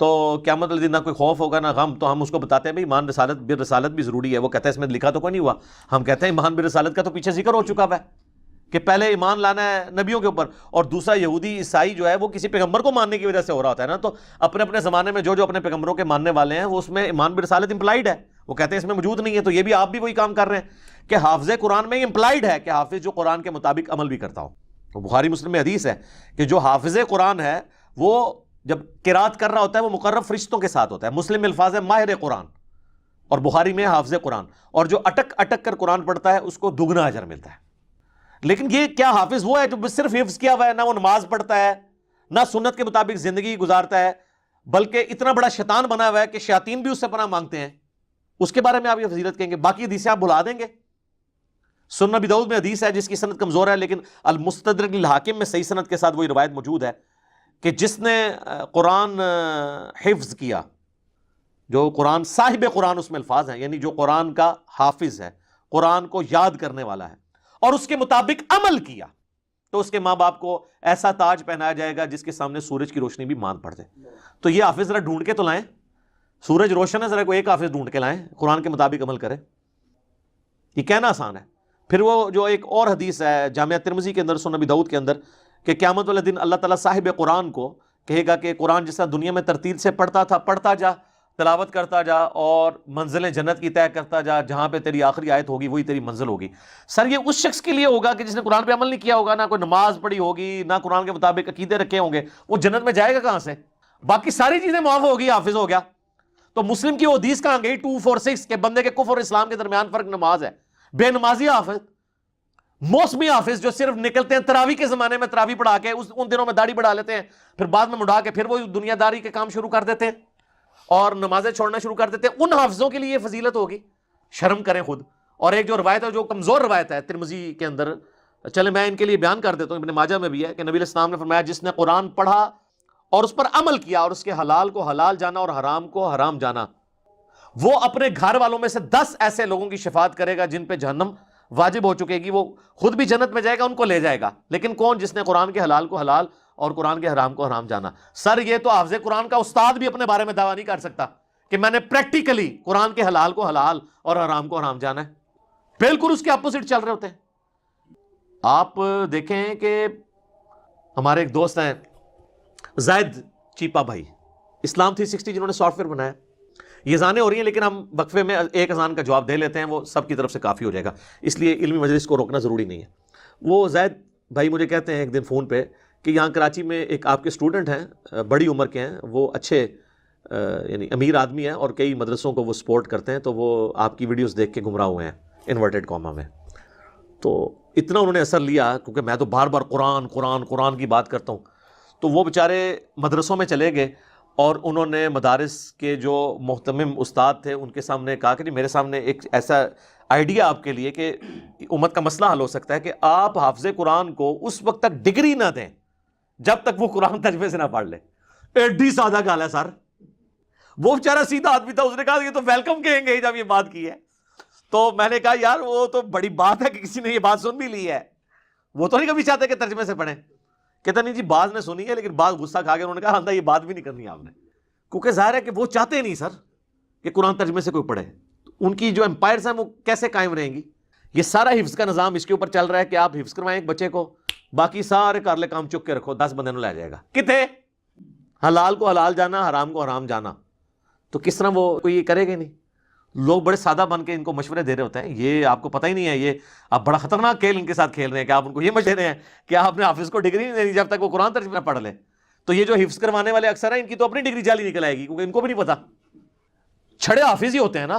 تو قیامت والے دن نہ کوئی خوف ہوگا نہ غم. تو ہم اس کو بتاتے ہیں بھائی ایمان بالرسالت بھی ضروری ہے. وہ کہتا ہے اس میں لکھا تو کوئی نہیں ہوا. ہم کہتے ہیں ایمان بالرسالت کا تو پیچھے ذکر ہو چکا ہے کہ پہلے ایمان لانا ہے نبیوں کے اوپر, اور دوسرا یہودی عیسائی جو ہے وہ کسی پیغمبر کو ماننے کی وجہ سے ہو رہا ہوتا ہے نا. تو اپنے اپنے زمانے میں جو اپنے پیغمبروں کے ماننے والے ہیں وہ اس میں ایمان بالرسالت امپلائڈ ہے, وہ کہتے ہیں اس میں موجود نہیں ہے. تو یہ بھی آپ بھی وہی کام کر رہے ہیں کہ حافظ قرآن میں امپلائڈ ہے کہ حافظ جو قرآن کے مطابق عمل بھی کرتا ہو. تو بخاری مسلم میں حدیث ہے کہ جو حافظ قرآن ہے وہ جب قرات کر رہا ہوتا ہے وہ مقرب فرشتوں کے ساتھ ہوتا ہے. مسلم الفاظ ہے ماہر قرآن, اور بخاری میں حافظ قرآن. اور جو اٹک اٹک کر قرآن پڑھتا ہے اس کو دگنا اجر ملتا ہے. لیکن یہ کیا حافظ وہ ہے جو صرف حفظ کیا ہوا ہے, نہ وہ نماز پڑھتا ہے نہ سنت کے مطابق زندگی گزارتا ہے, بلکہ اتنا بڑا شیطان بنا ہوا ہے کہ شیاطین بھی اس سے پناہ مانگتے ہیں. اس کے بارے میں آپ یہ فضیلت کہیں گے؟ باقی حدیثیں آپ بھلا دیں گے. سنن ابی داؤد میں حدیث ہے جس کی سند کمزور ہے, لیکن المستدرک للحاکم میں صحیح سند کے ساتھ وہی روایت موجود ہے کہ جس نے قرآن حفظ کیا, جو قرآن صاحب قرآن اس میں الفاظ ہیں, یعنی جو قرآن کا حافظ ہے, قرآن کو یاد کرنے والا ہے اور اس کے مطابق عمل کیا, تو اس کے ماں باپ کو ایسا تاج پہنایا جائے گا جس کے سامنے سورج کی روشنی بھی ماند پڑ جائے. تو یہ حافظ ذرا ڈھونڈ کے تو لائیں, سورج روشن ہے, ذرا کوئی ایک حافظ ڈھونڈ کے لائیں قرآن کے مطابق عمل کرے. یہ کہنا آسان ہے. پھر وہ جو ایک اور حدیث ہے جامعہ ترمذی کے اندر, سنن ابی داؤد کے اندر, کہ قیامت والے دن اللہ تعالیٰ صاحب قرآن کو کہے گا کہ قرآن جس طرح دنیا میں ترتیل سے پڑھتا تھا پڑھتا جا, تلاوت کرتا جا اور منزلیں جنت کی طے کرتا جا, جہاں پہ تیری آخری آیت ہوگی وہی تیری منزل ہوگی. سر یہ اس شخص کے لیے ہوگا کہ جس نے قرآن پہ عمل نہیں کیا ہوگا, نہ کوئی نماز پڑھی ہوگی, نہ قرآن کے مطابق عقیدے رکھے ہوں گے, وہ جنت میں جائے گا کہاں سے؟ باقی ساری چیزیں معاف ہوگی, حافظ ہو گیا. تو مسلم کی وہ حدیث کہاں گئی 246 کہ بندے کے کفر اور اسلام کے درمیان فرق نماز ہے. بے نمازی حافظ, موسمی حافظ جو صرف نکلتے ہیں تراویح کے زمانے میں تراویح پڑھا کے ان دنوں میں داڑھی بڑھا لیتے ہیں, پھر بعد میں مڑا کے پھر وہ دنیا داری کے کام شروع کر دیتے ہیں اور نمازیں چھوڑنا شروع کر دیتے ہیں. ان حافظوں کے لیے یہ فضیلت ہوگی, شرم کریں خود. اور ایک جو روایت ہے جو کمزور روایت ہے ترمذی کے اندر, چلے میں ان کے لیے بیان کر دیتا ہوں, ابن ماجہ میں بھی ہے کہ نبی علیہ السلام نے فرمایا جس نے قرآن پڑھا اور اس پر عمل کیا اور اس کے حلال کو حلال جانا اور حرام کو حرام جانا, وہ اپنے گھر والوں میں سے 10 ایسے لوگوں کی شفاعت کرے گا جن پہ جہنم واجب ہو چکے گی. وہ خود بھی جنت میں جائے گا, ان کو لے جائے گا. لیکن کون؟ جس نے قرآن کے حلال کو حلال اور قرآن کے حرام کو حرام جانا. سر یہ تو حافظ قرآن کا استاد بھی اپنے بارے میں دعویٰ نہیں کر سکتا کہ میں نے پریکٹیکلی قرآن کے حلال کو حلال اور حرام کو حرام جانا ہے. بالکل اس کے اپوزٹ چل رہے ہوتے ہیں. آپ دیکھیں کہ ہمارے ایک دوست ہیں زائد چیپا بھائی, اسلام 360 جنہوں نے سافٹ ویئر بنایا. یہ اذانیں ہو رہی ہیں لیکن ہم وقفے میں ایک اذان کا جواب دے لیتے ہیں, وہ سب کی طرف سے کافی ہو جائے گا, اس لیے علمی مجلس کو روکنا ضروری نہیں ہے. وہ زید بھائی مجھے کہتے ہیں ایک دن فون پہ کہ یہاں کراچی میں ایک آپ کے اسٹوڈنٹ ہیں, بڑی عمر کے ہیں, وہ اچھے یعنی امیر آدمی ہیں اور کئی مدرسوں کو وہ سپورٹ کرتے ہیں, تو وہ آپ کی ویڈیوز دیکھ کے گمراہ ہوئے ہیں انورٹڈ کاما میں. تو اتنا انہوں نے اثر لیا کیونکہ میں تو بار بار قرآن قرآن قرآن کی بات کرتا ہوں, تو وہ بیچارے مدرسوں میں چلے گئے اور انہوں نے مدارس کے جو محتمم استاد تھے ان کے سامنے کہا کہ میرے سامنے ایک ایسا آئیڈیا آپ کے لیے کہ امت کا مسئلہ حل ہو سکتا ہے کہ آپ حافظ قرآن کو اس وقت تک ڈگری نہ دیں جب تک وہ قرآن ترجمے سے نہ پڑھ لے. ایڈی سادہ گال ہے سر. وہ بیچارہ سیدھا آدمی تھا, اس نے کہا یہ تو ویلکم کہیں گے جب یہ بات کی ہے. تو میں نے کہا یار وہ تو بڑی بات ہے کہ کسی نے یہ بات سن بھی لی ہے, وہ تو نہیں کبھی چاہتے کہ ترجمے سے پڑھیں. کہتا نہیں جی بعض نے سنی ہے لیکن بعض غصہ کھا کے انہوں نے کہا ہاں یہ بات بھی نہیں کرنی آپ نے, کیونکہ ظاہر ہے کہ وہ چاہتے نہیں سر کہ قرآن ترجمے سے کوئی پڑھے. ان کی جو امپائرز ہیں وہ کیسے قائم رہیں گی؟ یہ سارا حفظ کا نظام اس کے اوپر چل رہا ہے کہ آپ حفظ کروائیں ایک بچے کو, باقی سارے کارلے کام چک کے رکھو, 10 بندے نو لے جائے گا. کتنے حلال کو حلال جانا, حرام کو حرام جانا, تو کس طرح وہ کوئی یہ کرے گا نہیں. لوگ بڑے سادہ بن کے ان کو مشورے دے رہے ہوتے ہیں, یہ آپ کو پتہ ہی نہیں ہے, یہ آپ بڑا خطرناک کھیل ان کے ساتھ کھیل رہے ہیں کہ آپ ان کو یہ مشورے دے رہے ہیں کہ آپ نے حافظ کو ڈگری نہیں دینی جب تک وہ قرآن ترجمہ پڑھ لے. تو یہ جو حفظ کروانے والے اکثر ہیں ان کی تو اپنی ڈگری جعلی نکل آئے گی, کیونکہ ان کو بھی نہیں پتا. چھڑے حافظ ہی ہوتے ہیں نا.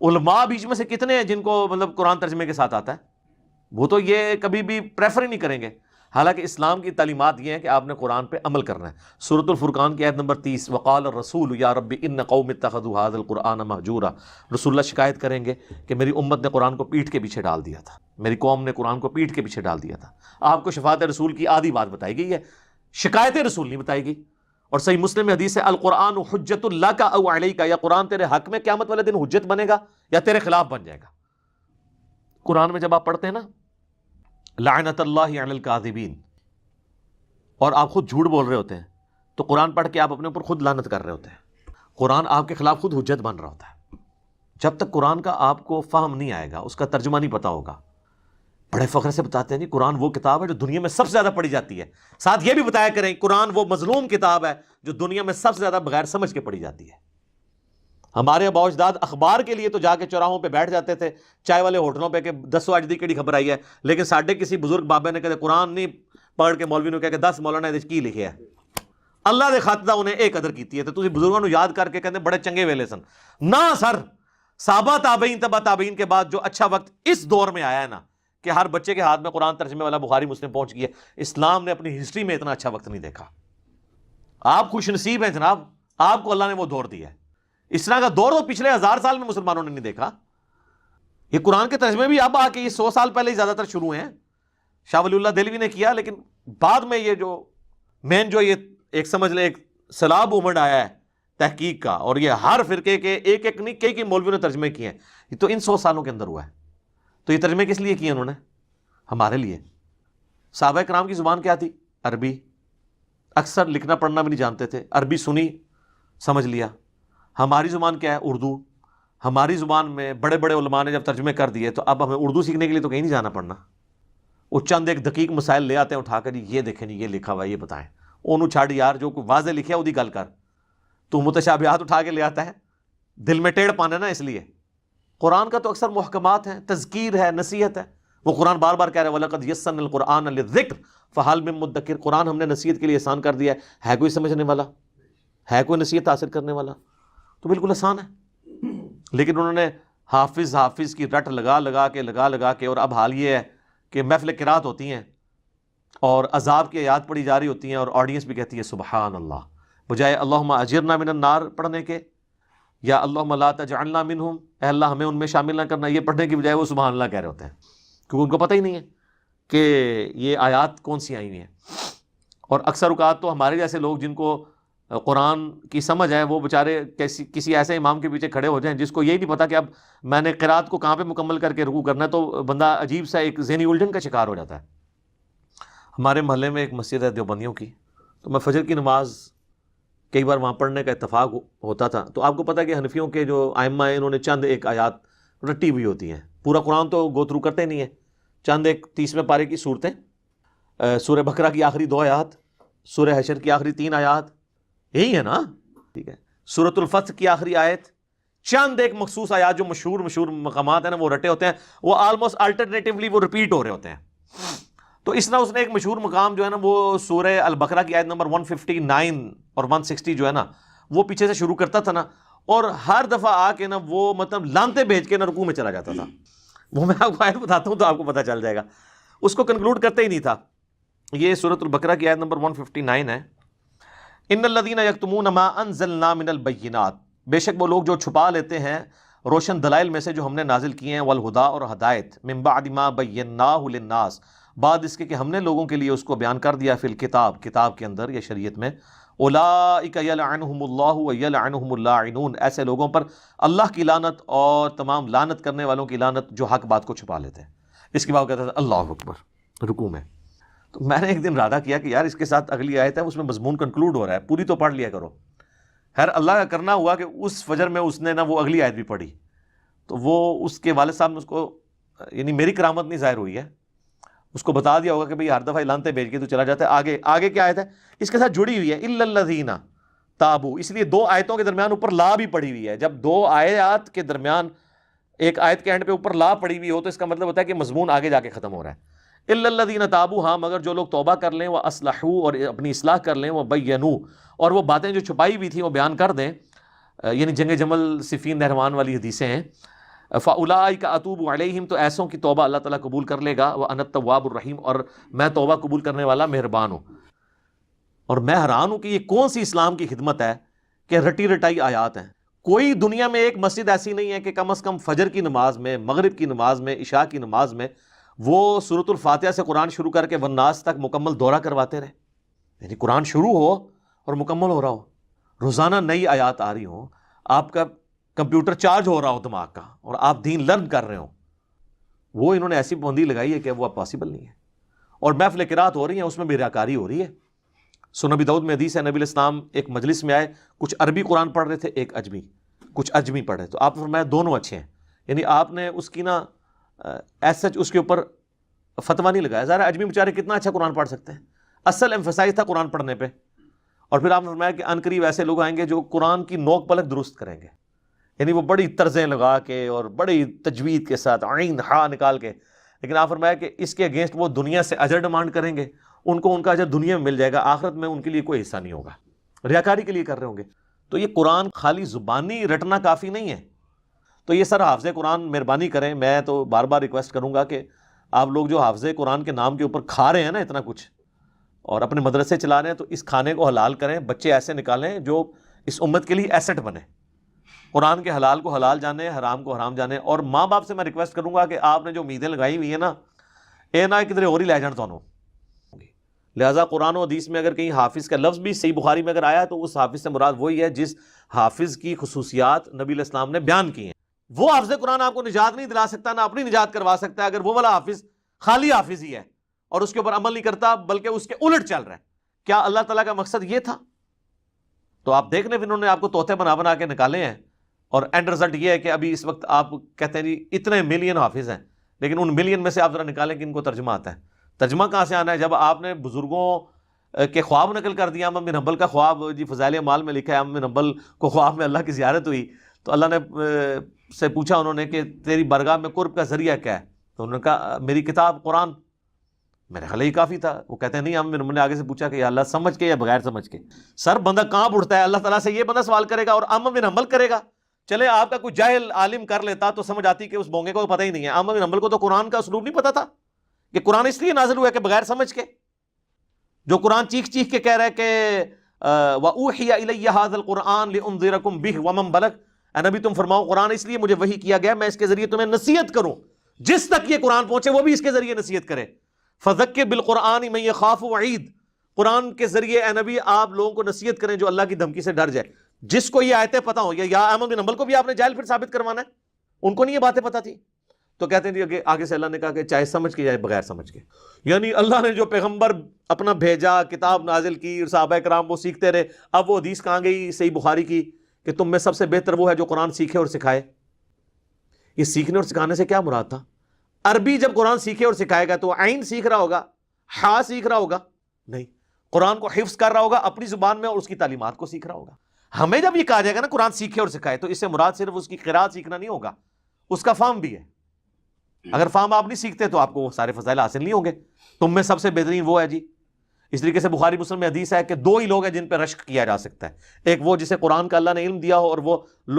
علماء بیچ میں سے کتنے ہیں جن کو مطلب قرآن ترجمے کے ساتھ آتا ہے, وہ تو یہ کبھی بھی پریفر ہی نہیں کریں گے. حالانکہ اسلام کی تعلیمات یہ ہیں کہ آپ نے قرآن پہ عمل کرنا ہے. سورۃ الفرقان کی آیت نمبر 30, وقال الرسول یا رب ان قوم اتخذوا هذا القرآن مہجورا. رسول اللہ شکایت کریں گے کہ میری امت نے قرآن کو پیٹھ کے پیچھے ڈال دیا تھا, میری قوم نے قرآن کو پیٹھ کے پیچھے ڈال دیا تھا. آپ کو شفاعت رسول کی آدھی بات بتائی گئی ہے, شکایت رسول نہیں بتائی گئی. اور صحیح مسلم میں حدیث ہے القرآن حجت اللہ کا او علیک, یا قرآن تیرے حق میں قیامت والے دن حجت بنے گا یا تیرے خلاف بن جائے گا. قرآن میں جب آپ پڑھتے ہیں نا لعنت اللہ علی الکاذبین, اور آپ خود جھوٹ بول رہے ہوتے ہیں, تو قرآن پڑھ کے آپ اپنے اوپر خود لعنت کر رہے ہوتے ہیں، قرآن آپ کے خلاف خود حجت بن رہا ہوتا ہے۔ جب تک قرآن کا آپ کو فہم نہیں آئے گا، اس کا ترجمہ نہیں پتا ہوگا، بڑے فخر سے بتاتے ہیں جی قرآن وہ کتاب ہے جو دنیا میں سب سے زیادہ پڑھی جاتی ہے، ساتھ یہ بھی بتایا کریں قرآن وہ مظلوم کتاب ہے جو دنیا میں سب سے زیادہ بغیر سمجھ کے پڑھی جاتی ہے۔ ہمارے آباء و اجداد اخبار کے لیے تو جا کے چوراہوں پہ بیٹھ جاتے تھے، چائے والے ہوٹلوں پہ کہ 10 اج دی کیڑی خبر آئی ہے، لیکن ساڈے کسی بزرگ بابے نے کہتے قرآن نہیں پڑھ کے مولوی نے کہا کہ 10 مولانا نے کی لکھے ہے، اللہ دے خاطر انہیں ایک قدر کیتی ہے، تو تسی بزرگوں یاد کر کے کہتے بڑے چنگے ویلے سن۔ نہ سر، صحابہ تابعین تبع تابعین کے بعد جو اچھا وقت اس دور میں آیا ہے نا کہ ہر بچے کے ہاتھ میں قرآن ترجمے والا بخاری مسلم پہنچ گیا، اسلام نے اپنی ہسٹری میں اتنا اچھا وقت نہیں دیکھا۔ آپ خوش نصیب ہیں جناب، آپ کو اللہ نے وہ دور دیا ہے، اس طرح کا دور تو پچھلے 1000 سال میں مسلمانوں نے نہیں دیکھا۔ یہ قرآن کے ترجمے بھی اب آ کے یہ 100 سال پہلے ہی زیادہ تر شروع ہیں، شاہ ولی اللہ دہلوی نے کیا، لیکن بعد میں یہ جو مین جو یہ ایک سمجھ لیں ایک سیلاب امڑ آیا ہے تحقیق کا، اور یہ ہر فرقے کے ایک ایک نہیں کئی مولویوں نے ترجمے کیے ہیں، یہ تو ان 100 سالوں کے اندر ہوا ہے۔ تو یہ ترجمے کس لیے کیے انہوں نے؟ ہمارے لیے۔ صحابہ کرام کی زبان کیا تھی؟ عربی، اکثر لکھنا پڑھنا بھی نہیں جانتے تھے، عربی سنی سمجھ لیا۔ ہماری زبان کیا ہے؟ اردو۔ ہماری زبان میں بڑے بڑے علماء نے جب ترجمے کر دیے تو اب ہمیں اردو سیکھنے کے لیے تو کہیں نہیں جانا پڑنا، وہ چند ایک دقیق مسائل لے آتے ہیں اٹھا کر، یہ دیکھیں جی یہ لکھا ہوا ہے، یہ بتائیں، اونوں چھاڑ یار جو کوئی واضح لکھے وہ دی گل کر، تو متشابہات اٹھا کے لے آتا ہے، دل میں ٹیڑھ پانا نا۔ اس لیے قرآن کا تو اکثر محکمات ہیں، تذکیر ہے، نصیحت ہے۔ وہ قرآن بار بار کہہ رہے ہیں وَلَقَدْ يَسَّرْنَا الْقُرْآنَ لِلذِّكْرِ فَهَلْ مِن مُدَّكِرٍ، قرآن ہم نے نصیحت کے لیے آسان کر دیا ہے کوئی سمجھنے والا؟ ہے کوئی نصیحت حاصل کرنے والا؟ تو بالکل آسان ہے، لیکن انہوں نے حافظ کی رٹ لگا کے، اور اب حال یہ ہے کہ محفل قرات ہوتی ہیں اور عذاب کی آیات پڑھی جا رہی ہوتی ہیں اور آڈینس بھی کہتی ہے سبحان اللہ، بجائے اللہم اجرنا من النار پڑھنے کے یا اللہم لا تجعلنا منہم، اے اللہ ہمیں ان میں شامل نہ کرنا، یہ پڑھنے کی بجائے وہ سبحان اللہ کہہ رہے ہوتے ہیں، کیونکہ ان کو پتہ ہی نہیں ہے کہ یہ آیات کون سی آئی ہوئی ہیں۔ اور اکثر اوقات تو ہمارے جیسے لوگ جن کو قرآن کی سمجھ ہے وہ بیچارے کسی ایسے امام کے پیچھے کھڑے ہو جائیں جس کو یہی نہیں پتا کہ اب میں نے قرات کو کہاں پہ مکمل کر کے رکوع کرنا ہے، تو بندہ عجیب سا ایک ذہنی الجھن کا شکار ہو جاتا ہے۔ ہمارے محلے میں ایک مسجد ہے دیوبندیوں کی، تو میں فجر کی نماز کئی بار وہاں پڑھنے کا اتفاق ہوتا تھا، تو آپ کو پتہ ہے کہ حنفیوں کے جو ائمہ ہیں انہوں نے چند ایک آیات رٹی ہوئی ہوتی ہیں، پورا قرآن تو گو تھرو کرتے نہیں ہیں، چند ایک 30ویں پارے کی صورتیں، سورہ بقرہ کی آخری 2 آیات، سورہ حشر کی آخری 3 آیات، یہی ہے نا، ٹھیک ہے، سورۃ الفتح کی آخری آیت، چند ایک مخصوص آیات جو مشہور مقامات ہیں نا وہ رٹے ہوتے ہیں، وہ آلموسٹ الٹرنیٹیولی وہ ریپیٹ ہو رہے ہوتے ہیں۔ تو اس طرح اس نے ایک مشہور مقام جو ہے نا وہ سورہ البقرہ کی آیت نمبر 159 اور 160 جو ہے نا وہ پیچھے سے شروع کرتا تھا نا، اور ہر دفعہ آ کے نا وہ مطلب لانتے بھیج کے نا رکوع میں چلا جاتا تھا۔ وہ میں آپ کو آیت بتاتا ہوں تو آپ کو پتہ چل جائے گا، اس کو کنکلوڈ کرتے ہی نہیں تھا۔ یہ سورۃ البقرہ کی آیت نمبر 159 ہے، ان الذین یکتمون ما انزلنا من البینات، بے شک وہ لوگ جو چھپا لیتے ہیں روشن دلائل میں سے جو ہم نے نازل کیے ہیں، والہدا اور ہدایت، من بعد ما بیناہ للناس، بعد اس کے کہ ہم نے لوگوں کے لیے اس کو بیان کر دیا، فی الکتاب، کتاب کے اندر یا شریعت میں، اولئک یلعنہم اللہ و یلعنہم اللاعنون، ایسے لوگوں پر اللہ کی لعنت اور تمام لعنت کرنے والوں کی لعنت جو حق بات کو چھپا لیتے ہیں۔ اس کے بعد کہتا تھا اللہ اکبر رکوع میں۔ تو میں نے ایک دن ارادہ کیا کہ یار اس کے ساتھ اگلی آیت ہے اس میں مضمون کنکلوڈ ہو رہا ہے، پوری تو پڑھ لیا کرو۔ خیر اللہ کا کرنا ہوا کہ اس فجر میں اس نے نا وہ اگلی آیت بھی پڑھی، تو وہ اس کے والد صاحب نے اس کو، یعنی میری کرامت نہیں ظاہر ہوئی ہے، اس کو بتا دیا ہوگا کہ بھئی ہر دفعہ لانتے بھیج کے تو چلا جاتا ہے۔ آگے کیا آیت ہے اس کے ساتھ جڑی ہوئی ہے، الا الذین تابوا، اس لیے 2 آیتوں کے درمیان اوپر لا بھی پڑی ہوئی ہے۔ جب 2 آیات کے درمیان ایک آیت کے اینڈ پہ اوپر لا پڑی ہوئی ہو تو اس کا مطلب ہوتا ہے کہ مضمون آگے جا کے ختم ہو رہا ہے۔ الا الذین تابوا، ہاں مگر جو لوگ توبہ کر لیں، وہ اصلحوا اور اپنی اصلاح کر لیں، وہ بینوا اور وہ باتیں جو چھپائی ہوئی تھیں وہ بیان کر دیں، یعنی جنگ جمل صفین نہروان والی حدیثیں ہیں، فاولئک اتوب علیہم، تو ایسوں کی توبہ اللہ تعالیٰ قبول کر لے گا، وانا التواب الرحیم، اور میں توبہ قبول کرنے والا مہربان ہوں۔ اور میں حیران ہوں کہ یہ کون سی اسلام کی خدمت ہے کہ رٹی رٹائی آیات ہیں۔ کوئی دنیا میں ایک مسجد ایسی نہیں ہے کہ کم از کم فجر کی نماز میں، مغرب کی نماز میں، عشاء کی نماز میں وہ سورۃ الفاتحہ سے قرآن شروع کر کے والناس تک مکمل دورہ کرواتے رہے، یعنی قرآن شروع ہو اور مکمل ہو رہا ہو، روزانہ نئی آیات آ رہی ہوں، آپ کا کمپیوٹر چارج ہو رہا ہو دماغ کا، اور آپ دین لرن کر رہے ہوں۔ وہ انہوں نے ایسی پابندی لگائی ہے کہ وہ اب پاسبل نہیں ہے۔ اور محفل قرات ہو رہی ہیں اس میں بھی ریاکاری ہو رہی ہے، سنن نبی داؤد میں حدیث ہے، نبی علیہ السلام ایک مجلس میں آئے، کچھ عربی قرآن پڑھ رہے تھے، ایک اجمی، کچھ اجمی پڑھ رہے، تو آپ نے فرمایا دونوں اچھے ہیں، یعنی آپ نے اس کی نا ایز سچ اس کے اوپر فتویٰ نہیں لگایا، ظاہر اجمی بیچارے کتنا اچھا قرآن پڑھ سکتے ہیں، اصل ایمفسائز تھا قرآن پڑھنے پہ. اور پھر آپ نے فرمایا کہ ان قریب ایسے لوگ آئیں گے جو قرآن کی نوک پلک درست کریں گے، یعنی وہ بڑی طرزیں لگا کے اور بڑی تجوید کے ساتھ عین ہا نکال کے، لیکن آپ فرمایا کہ اس کے اگینسٹ وہ دنیا سے اجر ڈیمانڈ کریں گے، ان کو ان کا اجر دنیا میں مل جائے گا، آخرت میں ان کے لیے کوئی حصہ نہیں ہوگا، ریاکاری کے لیے کر رہے ہوں گے. تو یہ قرآن خالی زبانی رٹنا کافی نہیں ہے. تو یہ سر حافظ قرآن مہربانی کریں، میں تو بار بار ریکویسٹ کروں گا کہ آپ لوگ جو حافظ قرآن کے نام کے اوپر کھا رہے ہیں نا اتنا کچھ اور اپنے مدرسے چلا رہے ہیں، تو اس کھانے کو حلال کریں، بچے ایسے نکالیں جو اس امت کے لیے ایسٹ بنے، قرآن کے حلال کو حلال جانے، حرام کو حرام جانے. اور ماں باپ سے میں ریکویسٹ کروں گا کہ آپ نے جو امیدیں لگائی ہوئی ہیں نا، اے نہ کدھر اور ہی لے جان تو. لہٰذا قرآن و حدیث میں اگر کہیں حافظ کا لفظ بھی صحیح بخاری میں اگر آیا تو اس حافظ سے مراد وہی ہے جس حافظ کی خصوصیات نبی علیہ السلام نے بیان کی ہیں. وہ حافظ قرآن آپ کو نجات نہیں دلا سکتا، نہ اپنی نجات کروا سکتا ہے اگر وہ والا حافظ خالی حافظ ہی ہے اور اس کے اوپر عمل نہیں کرتا بلکہ اس کے الٹ چل رہا ہے. کیا اللہ تعالیٰ کا مقصد یہ تھا؟ تو آپ دیکھ لیں پھر انہوں نے آپ کو طوطے بنا بنا کے نکالے ہیں، اور اینڈ رزلٹ یہ ہے کہ ابھی اس وقت آپ کہتے ہیں جی اتنے ملین حافظ ہیں، لیکن ان ملین میں سے آپ ذرا نکالیں کہ ان کو ترجمہ آتا ہے. ترجمہ کہاں سے آنا ہے؟ جب آپ نے بزرگوں کے خواب نقل کر دیا. احمد بن حنبل کا خواب جی فضائل اعمال میں لکھا ہے، احمد بن حنبل کو خواب میں اللہ کی زیارت ہوئی تو اللہ نے سے پوچھا انہوں نے کہ تیری برگاہ میں قرب کا ذریعہ کیا ہے؟ تو انہوں نے کہا میری کتاب قرآن. میرے خیال یہ کافی تھا. وہ کہتے ہیں نہیں، احمد بن حنبل نے آگے سے پوچھا کہ یا اللہ سمجھ کے یا بغیر سمجھ کے. سر بندہ کہاں اٹھتا ہے؟ اللہ تعالیٰ سے یہ بندہ سوال کرے گا اور احمد بن حنبل کرے گا. چلے آپ کا کوئی جاہل عالم کر لیتا تو سمجھ آتی کہ اس بونگے کو پتہ ہی نہیں ہے. احمد بن حنبل کو تو قرآن کا اسلوب نہیں پتا تھا کہ قرآن اس لیے نازل ہوا ہے کہ بغیر سمجھ کے، جو قرآن چیخ چیخ کے کہہ رہا ہے کہ وَأُوحِيَ إِلَيَّ هَذَا الْقُرْآنُ لِأُنذِرَكُمْ بِهِ وَمَنْ بَلَغَ. اے نبی تم فرماؤ قرآن اس لیے مجھے وحی کیا گیا میں اس کے ذریعے تمہیں نصیحت کروں، جس تک یہ قرآن پہنچے وہ بھی اس کے ذریعے نصیحت کرے. فَذَكِّرْ بِالْقُرْآنِ مَن يَخَافُ وَعِيدٍ. قرآن کے ذریعے اے نبی آپ لوگوں کو نصیحت کریں جو اللہ کی دھمکی سے ڈر جائے. جس کو یہ آیتیں پتہ ہوں، یا احمد بن حنبل کو بھی آپ نے جاہل پھر ثابت کروانا ہے، ان کو نہیں یہ باتیں پتہ تھی. تو کہتے ہیں جی آگے سے اللہ نے کہا کہ چاہے سمجھ کے یا بغیر سمجھ کے، یعنی اللہ نے جو پیغمبر اپنا بھیجا، کتاب نازل کی، صحابہ کرام وہ سیکھتے رہے. اب وہ حدیث کہاں گئی صحیح بخاری کی کہ تم میں سب سے بہتر وہ ہے جو قرآن سیکھے اور سکھائے. یہ سیکھنے اور سکھانے سے کیا مراد تھا؟ عربی جب قرآن سیکھے اور سکھائے گا تو عین سیکھ رہا ہوگا، ہا سیکھ رہا ہوگا؟ نہیں، قرآن کو حفظ کر رہا ہوگا اپنی زبان میں اور اس کی تعلیمات کو سیکھ رہا ہوگا. ہمیں جب یہ کہا جائے گا نا قرآن سیکھے اور سکھائے تو اس سے مراد صرف اس کی قراءت سیکھنا نہیں ہوگا، اس کا فہم بھی ہے. اگر فہم آپ نہیں سیکھتے تو آپ کو وہ سارے فضائل حاصل نہیں ہوں گے. تم میں سب سے بہترین وہ ہے جی. اس طریقے سے بخاری مسلم میں حدیث ہے کہ دو ہی لوگ ہیں جن پہ رشک کیا جا سکتا ہے. ایک وہ جسے قرآن کا اللہ نے علم دیا ہو اور وہ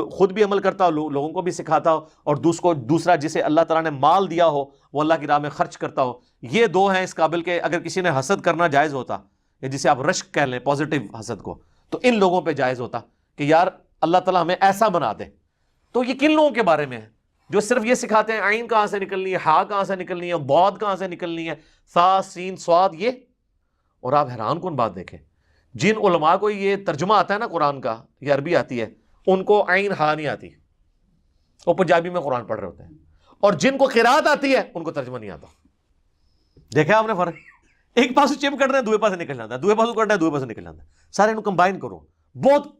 خود بھی عمل کرتا ہو، لوگوں کو بھی سکھاتا ہو، اور دوسرا جسے اللہ تعالیٰ نے مال دیا ہو وہ اللہ کی راہ میں خرچ کرتا ہو. یہ دو ہیں اس قابل کہ اگر کسی نے حسد کرنا جائز ہوتا، یا جسے آپ رشک کہہ لیں پازیٹیو حسد کو، تو ان لوگوں پہ جائز ہوتا کہ یار اللہ تعالیٰ ہمیں ایسا بنا دے. تو یہ کن لوگوں کے بارے میں ہے جو صرف یہ سکھاتے ہیں عین کہاں سے نکلنی ہے، ہا کہاں سے نکلنی ہے، بعد کہاں سے نکلنی ہے، سا سین صاد یہ. اور آپ حیران کن بات دیکھیں، جن علماء کو یہ ترجمہ آتا ہے نا قرآن کا، یہ عربی آتی ہے، ان کو عین ہا نہیں آتی، وہ پنجابی میں قرآن پڑھ رہے ہوتے ہیں. اور جن کو قرات آتی ہے ان کو ترجمہ نہیں آتا. دیکھا آپ نے فرق؟ ایک پاسو چپ کر رہے ہیں دوسرے پاسے نکل جاتا ہے، دوسرے پاسو کر رہے ہیں دوسرے پاسے نکل جاتا ہے. سارے انہوں کمبائن کرو. بہت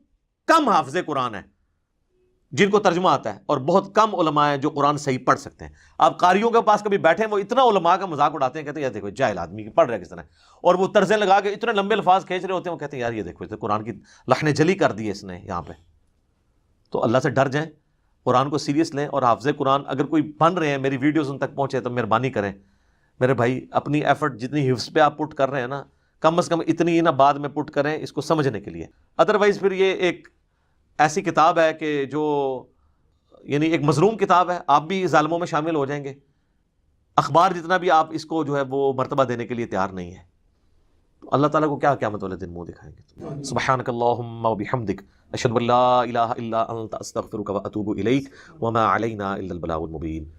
کم حافظ قرآن ہے جن کو ترجمہ آتا ہے، اور بہت کم علماء ہیں جو قرآن صحیح پڑھ سکتے ہیں. آپ قاریوں کے پاس کبھی بیٹھے ہیں، وہ اتنا علماء کا مذاق اڑاتے ہیں، کہتے ہیں یار دیکھو جاہل آدمی پڑھ رہا ہے کس طرح، اور وہ طرزیں لگا کے اتنے لمبے الفاظ کھینچ رہے ہوتے ہیں، وہ کہتے ہیں یار یہ دیکھو قرآن کی لخنیں جلی کر دی ہے اس نے یہاں پہ. تو اللہ سے ڈر جائیں، قرآن کو سیریس لیں. اور حافظ قرآن اگر کوئی بن رہے ہیں، میری ویڈیوز ان تک پہنچے تو مہربانی کریں میرے بھائی، اپنی ایفرٹ جتنی حفظ پہ آپ پٹ کر رہے ہیں نا، کم از کم اتنی ہی نا بعد میں پٹ کریں اس کو سمجھنے کے لیے. ادروائز پھر یہ ایک ایسی کتاب ہے کہ جو یعنی ایک مظلوم کتاب ہے، آپ بھی ظالموں میں شامل ہو جائیں گے. اخبار جتنا بھی آپ اس کو جو ہے وہ مرتبہ دینے کے لیے تیار نہیں ہے. اللہ تعالیٰ کو کیا قیامت والے دن منہ دکھائیں گے. سبحانک اللہم و بحمدک، اشہد ان لا الہ الا انت، استغفرک و اتوب الیک، وما علینا الا البلاغ المبین.